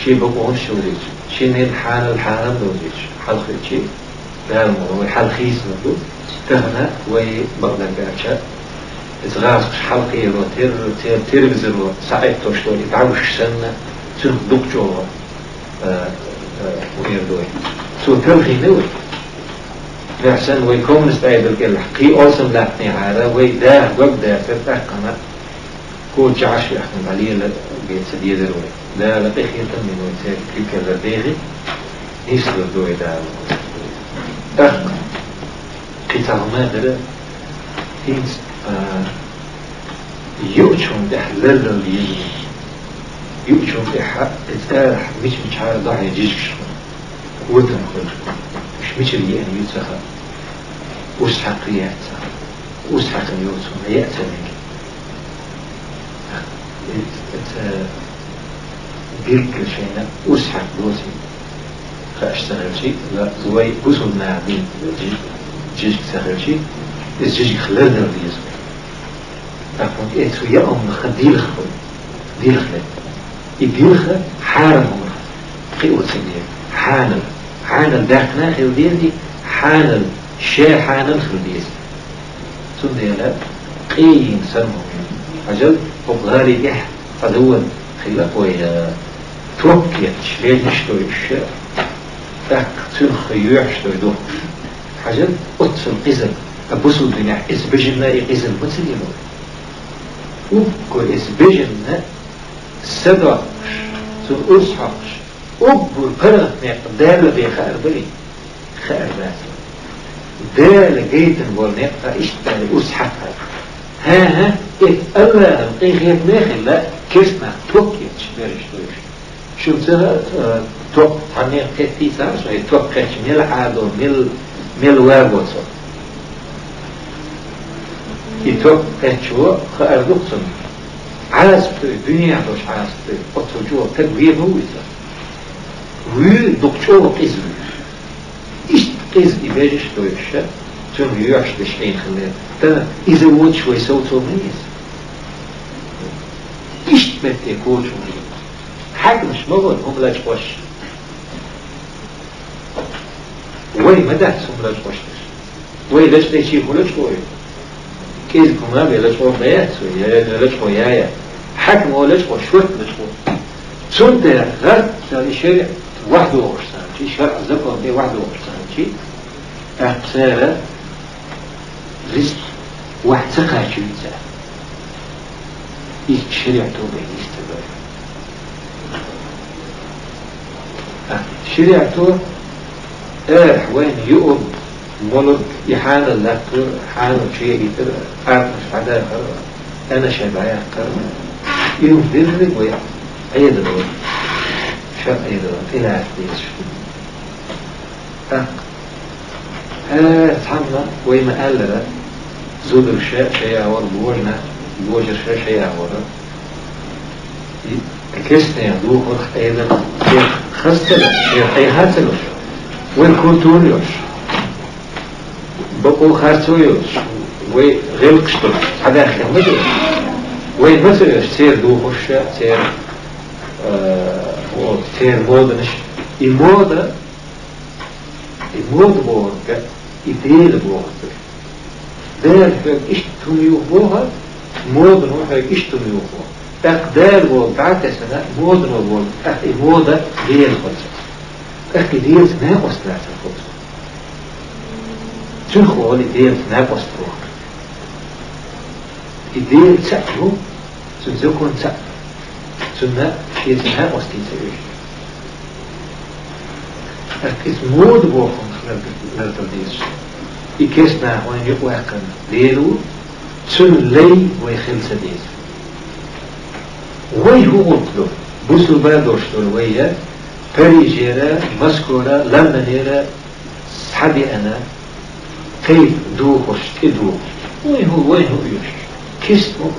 شي بقون شوزيج شي نين حال الحالم دوزيج حال خيتشي دار الموضوع حال خيس ندو تهنا وي بغدا بيعشا إزغاز حلقي رو تير بزرو ساعد توشتو يتعوش سنة تنخ دوك جوه وير دوي سو تلغي نوي نحسن وي كومنست ايدل كل حقي اوسم لاتني هذا وي داه وقدا فتحقنا كو جعش يحكم عليه لبيت سديد الوي لا لقيخ يتمن ويتاك كيكا لديغي نيسل الدوي دا أخ قطع مادرة هينس يؤجون ده للل يجي يؤجون ده حق اتارح مش عارف ضاع يجيش وتن خلق مش اللي يعني يتسخى وسحق يأتسخى وسحق يوتون يأتمك بيرك شينا وسحق دوسي فاشتغل شيء لا زوي وصل ناعمين جيش تسخل شيء جيش خلال الرئيس أقول إيه سويا أم خديل خل ديل خل يديل خل حارم عمر خيوة سنية حانل داخنا خل ديزي حانل شيء حانل خل ديزي سنية لا قيم سنهم عجل بغالي إح فدول خلاف ويا توكيت شليل نشتوي الشيء تاك تنخيوع شتوي دو عجل أتصل قزل أبوسو الدنيا إسبجنا قزل متسلمون وكو إسبجنا سدعش سن أصحاش أبو القرغ دالة بيخار بلي خار باسل دالة جيتن والنقطة إشتالي أصحاها ها إيه ألا القيخ يتناخل لا كسنا توكيتش بيرشتوش شو بسها توك عنيق كتي سارش هي توكيتش ميل عادو ميل واغوصو يتوب كتشو خاردوكسن عاصف الدنيا دوش عاصف أتوجو تدوير مويزة وي دكتور قزم إيش قزم يباجش دوشة تون يوعش تشعين خلال تنا إذا ود شوي صوته ميز إيش تمتي كوش ميز حاجة مش مغل هم لاش وش وي مدهس هم لاش وشتش وي لاش تيشي هلاش وي كيز كما بيلاش هو بيات ويلاش هو يايا حكم ولاش هو شوت لاش هو سنت غرب يعني شرع واحد وعشرين شيء شرع زبط بيه واحد وعشرين شيء أقسارة رزق واحد سقى شيء سا شرع توبه يستبر شرع توبه وين يؤب مولد يحال اللقر حال شيء يتر عارف مش عدا أنا شبعي قرن يوم ذلك ويا أيضا شاب أيضا إلى عديش تحمل ويما قال له زود الشاء شيء عور بوجنا بوجه الشاء شيء عور كيسنا يدوه وقت أيضا شيخ خستلش شيخ حيهاتلش والكولتوريوش بقو خارتويوش وغلقشتر هذا خمدي ومثلا سير دوخش سير سير مودنش الموضة بوغة إديل بوغة ذلك إشتم يوخوها مودن وحاك إشتم يوخوها أقدار بوغة بعد سنة مودن وبوغة أخي موضة ديل خلصة أخي ديل ناقص ناسا خلصة تنخوالي ديل ناقص تروح إديل تأكلو تنزكون تأكل تنها يتنها وستيسيوش أكيس مود بوخم نردرديش إكيسنا وين يقواقن ديلو تن لي ويخلص ديس وي هو قلتلو بوسو بادوشتو ويا فريجيرا مسكورا لمنيرا صحبي أنا كيف دوخش تدوخ وي هو يوش كيس موش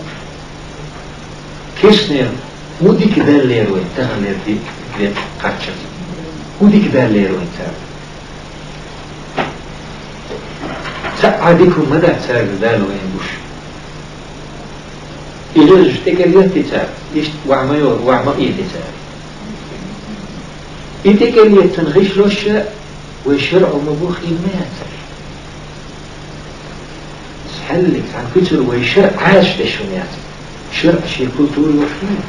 كيس نير ودي كده ليروي تغلير دي كده قاتشة ودي كده ليروي سأعدكم مدى تساعد دالو ينبوش إذا جتكاليات تساعد وعما إيه تساعد إتكاليات تنغيش لوشا ويشرع مبوخ إيمان سحلك عن كتر ويشرع عاش لشونيات شرع شيء كولتوري وفيه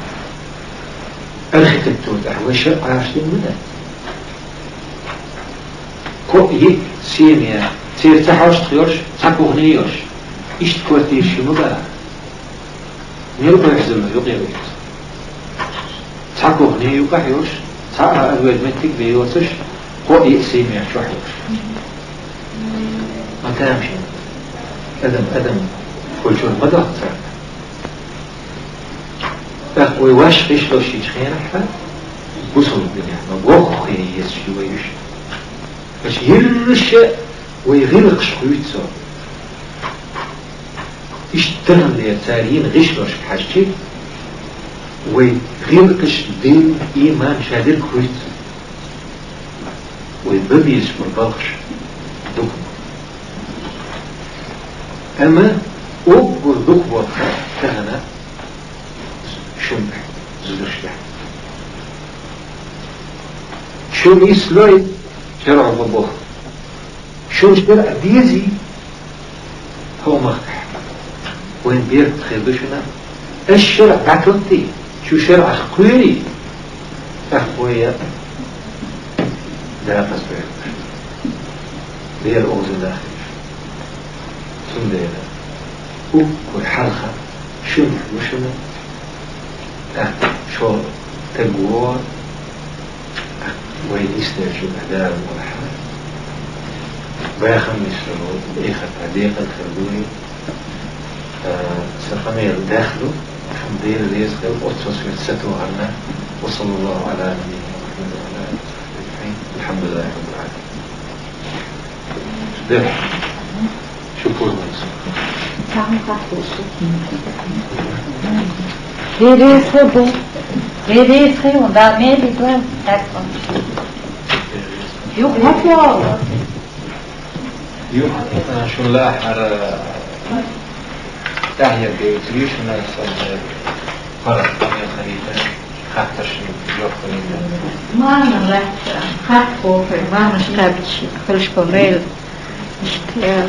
أرخيتكتور دعوة شرع عاشتين مدى كو يك سيميا تير تحوش تخيوش تاكو غنيوش إيش تكواتير شنو بقى نيرو يحزل يقير تاكو غنيو كحيوش تاكا أدوال متك بيوتش كو يك سيميا شو حيوش ما تامشي أدم كل شو مدى أكثر أخوي واش خيش لو شيء خيرك بوصل الدنيا ما بوخ خير يسشي ويش باش يرش ويغلق شخويتسو اشتغل ليتارين غشلوش بحاجتي ويغلقش دين إيمان شادر خويتسو ويببيش مرباقش دكم أما أقول دكم كهنا شمع زلشته شو يسلوي شرع مبوخ شو شرع ديزي هو مخح وين بيرت خيبشنا الشرع بعتلتي شو شرع خقويري أخويا لا تصبح دير أوزن داخل سن دينا وكل حلقة شمع وشمع شو تقوى وين يسترجع أداء وحال باخم يسلو إيخة عديقة الخردوني سرخمير داخله حمدين ريزقل أطفص في الستو عنا وصلى الله على نبينا محمد وعلى آله وصحبه الحمد لله رب العالمين شكرا Vedete un da me di due ecco. Io شو لا حر تحيا بيتريش وناس فرق من خريطة خاطر شيء يوقفني ما أنا رحت خاطر ما أنا اشتبتش كلش كمل اشتغل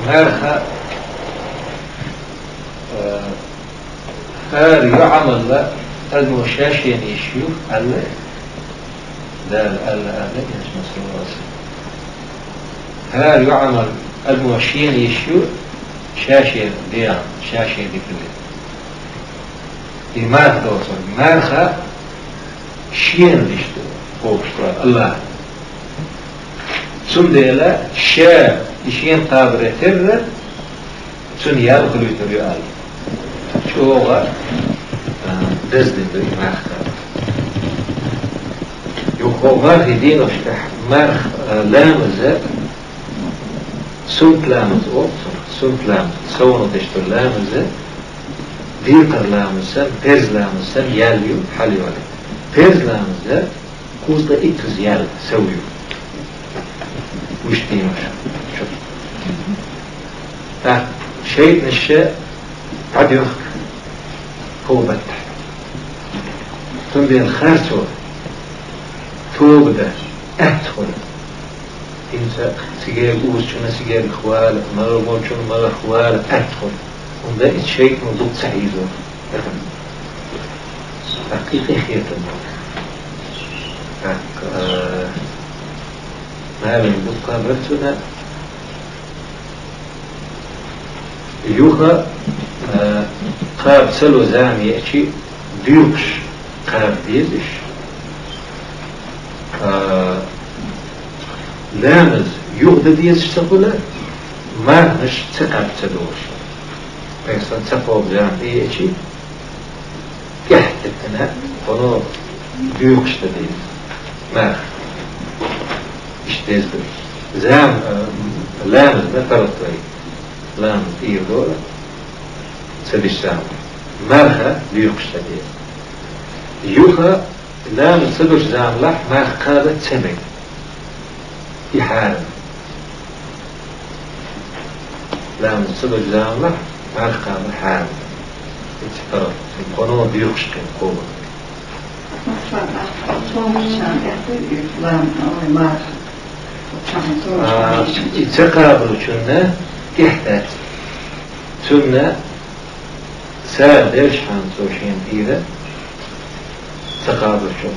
هذا هذا يعمل له المشاشي يشوف الله لا اسمه سواس هذا يعمل المشين يشوف شاشي ديان شاشي دي كله إيمان توصل مارخة شين ليشتو فوق الله ثم ديلا شا يشين قابر تر ثم يالقلو يتبعي شوغا دزدن دو مارخة يخوغا في دين وشتح مارخ لامزة سنت لامز أوصر سنت لامز سونو تشتر لامزة ديقر لامسن بيرز لامسن ياليو حاليو عليه بيرز لامسن كوزدا إكتز يال سويو وش دينوش شوف شيء نشاء عد يخ هو بتح تنبي الخارتو توبدا أدخل إنسا سيجار أوز شنا سيجار خوالك مرة مول شنا مرة خوالك أدخل وده الشيء موضوع سعيده حقيقي خير الموضوع ما بين بقى برتنا يوها قاب سلو زامي أشي ديوكش قاب ديزش لامز يوغد ديزش تقول ما نش تقاب تدوش فيصل تقوب زامي أشي كحتتنا ونو ديوكش تديز ما اشتاز بي زام لامز نفرط لي لامز إيه دولة سبيش زام مرها ديوكش تديز يوخا لامز سبيش زام لح مرخ قادة سمي يحارم لامز سبيش زام لح مرخ قادة حارم اتفرط ونو ديوكش كن قوة يتقابلوا كنا كحتات كنا سادش عن سوشين إذا تقابلوا كنا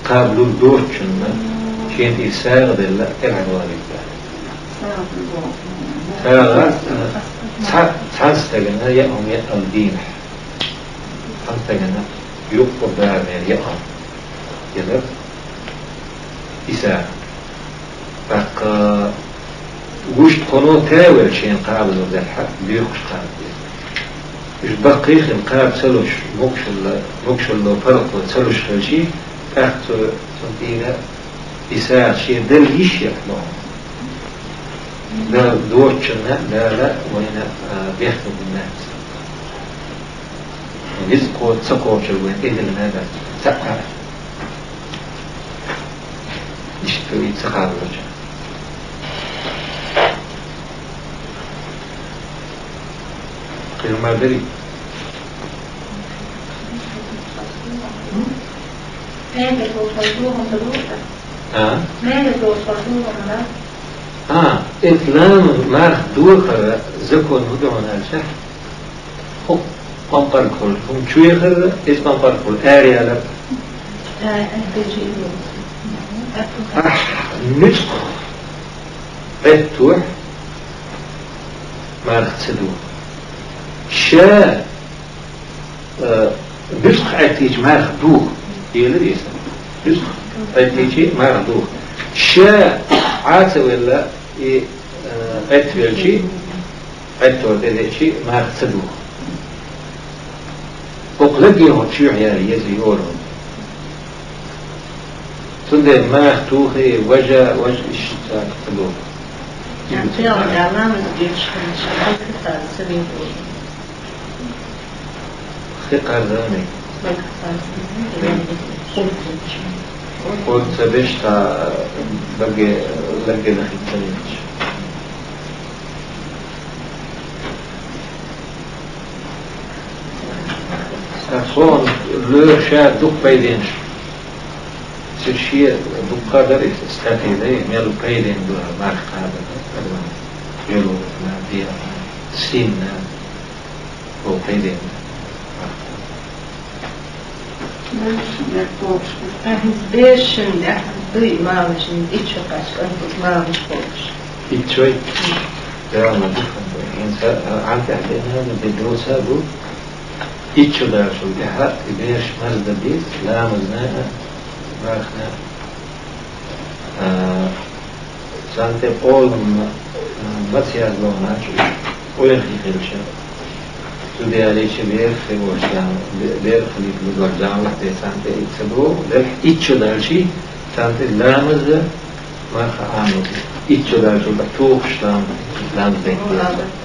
قابلوا الدور كنا كنت يساعد الله العنوان الله تحستجنا يأهم يأهم دين تحستجنا يقفر دار يأهم يلف إساء بقى وش تكونوا تاول شيء قابل وذلك بيخش قابل وش بقيخ القاب سلوش مكش اللو فرق وتسلوش خلشي أخت سنتينا إساء شيء دل يشيك لهم لا دوتشنا لا وين بيخدم الناس يزقوا تسقوا شلوين إذن هذا سقع يشتري يتقابل وجه غير ما دري ماذا توصلوهم بلوطة؟ ماذا توصلوهم لا؟ إطلام مارخ دوخر زكون هدون الشح هم بمبر كل هم شوي خر إيش بمبر كل آري على نسخ بتوح مارخ تسدو شا نسخ أتيج مارخ دوخ يلي نسخ أتيج مارخ دوخ شا عاتو ولا أتفل شيء أتول هذا شيء مارخ تسدو وقلقيهم شو عيالي يزيورهم تندر ما اختوخي وجه اشتاق قلوب يعطيهم الإعلام الجيش شغال كتاب سبيل ثقة ذاني قلت سبشتا لقي نخي تنينش أخوان لور شاد دوك بيدينش سيشيء بقدر استفيده ميلو بيدين دو مارك هذا يلو ما دي سين هو بيدين بيش دي ما مش إيش قاش كنت ما مش قاش إيش شوي يا ما دخل إنسان عن تحديد هذا بدروس هذا إيش ده شو ده بيش مزد بيس لا مزناه مارخنا سانتي قول ماتياز لوناش ويرخي خلشة سودي عليش بيرخي وشام بيرخي لبرجام لحتى سانتي إتسبو لك إتشو دالشي سانتي لامز مارخ عامل إتشلا جل توخشتان لان بين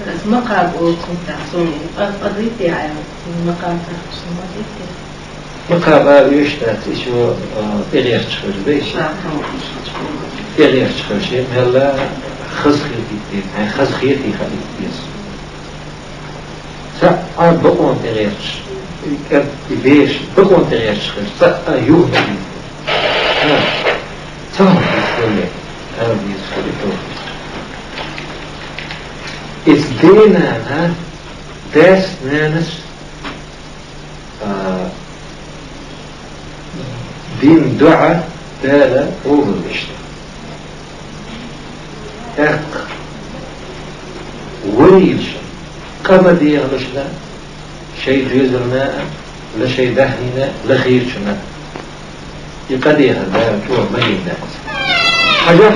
بس مقام أوكم تحصوني قضيتي على مقام تحصوني مقام يشتات إيشو إغير تشخر بيش إغير تشخر شيء ملا خزخيتي يعني خزخيتي خليت بيس سأ بقون إغير بيش بقون إغير تشخر سأ يوم تمام بيسولي أنا بيسولي توخش It's dena na des nenes din dua dala overwischt. ويلش قمدي يغلشنا شيء جزرنا لا شيء دهننا لا خيرشنا يقديها دار جوا مينا حاجة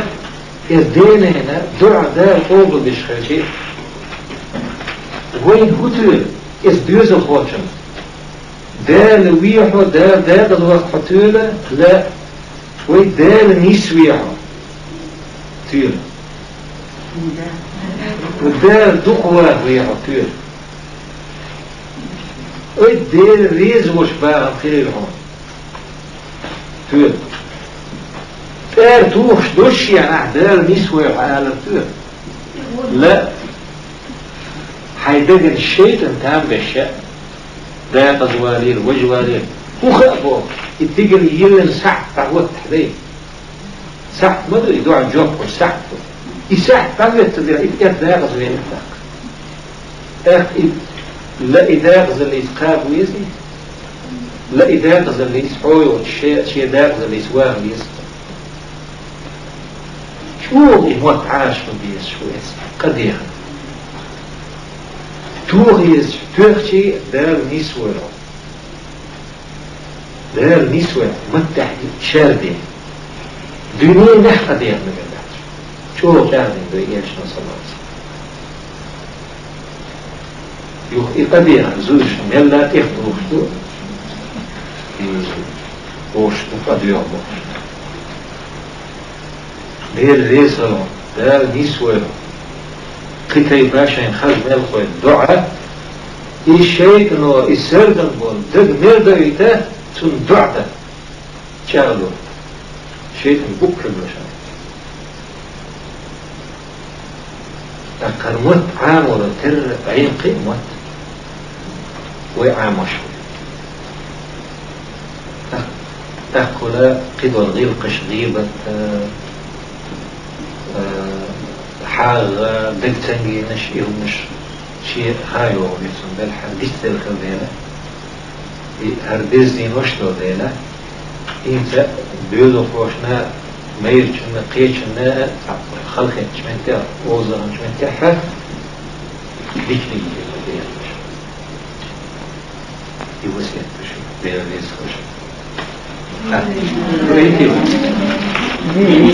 يدينا هنا دعاء دار overwischt شيء وين هوتر is بيوزل خوشن دال ويحو دال الوقت حتولة لا وين دال نيس ويحو تولة ودال دقوة ويحو تولة وين دال ريز وشباها خير هون تولة دال توخش دوش يعني دال نيس ويحو عالم تولة لا حيدقن الشيطان تام بالشاء دا قزوالير وجوالير وخافوا يتقن يلن ساعة تعود تحديد ساعة ما ادري يدوع الجوب وساعة يساعة تعود تدير إذا دا قزوالير لا إذا قزل يسقاب ويزي لا إذا قزل يسحوي وشي دا قزل يسواه ويسقى شو يموت عاش مبيس شو يسقى قديها توغيز توغشي دار نسوة دار نسوة متحدي شاردين دنيا نحقا دير مقدار شو شاردين دو إياشنا صلاة يوخ إقديها زوج يلا تخدو وشتو وشتو قد يوم دير ريسالون دار نسوة قتي باشا ينخرج ملخوة دعاء الشيء انه السردن بون دق مردويته تون دعته شغلو شيء بكر باشا أقرمت عام ولا تر عين قيمت وعام شوي تأكل قدر غير قشغيبة حاغ دكتنجي نشئه مش شيء هايو بيسون بالحديث الخبيرة هردزني نشتو ديلا إنت بيوزو فوشنا ميرشنا قيشنا خلقين شمنتها ووزران شمنتها حف ديكني ديلا يوسيت بشو ديلا ديس خوش ريتيو Ele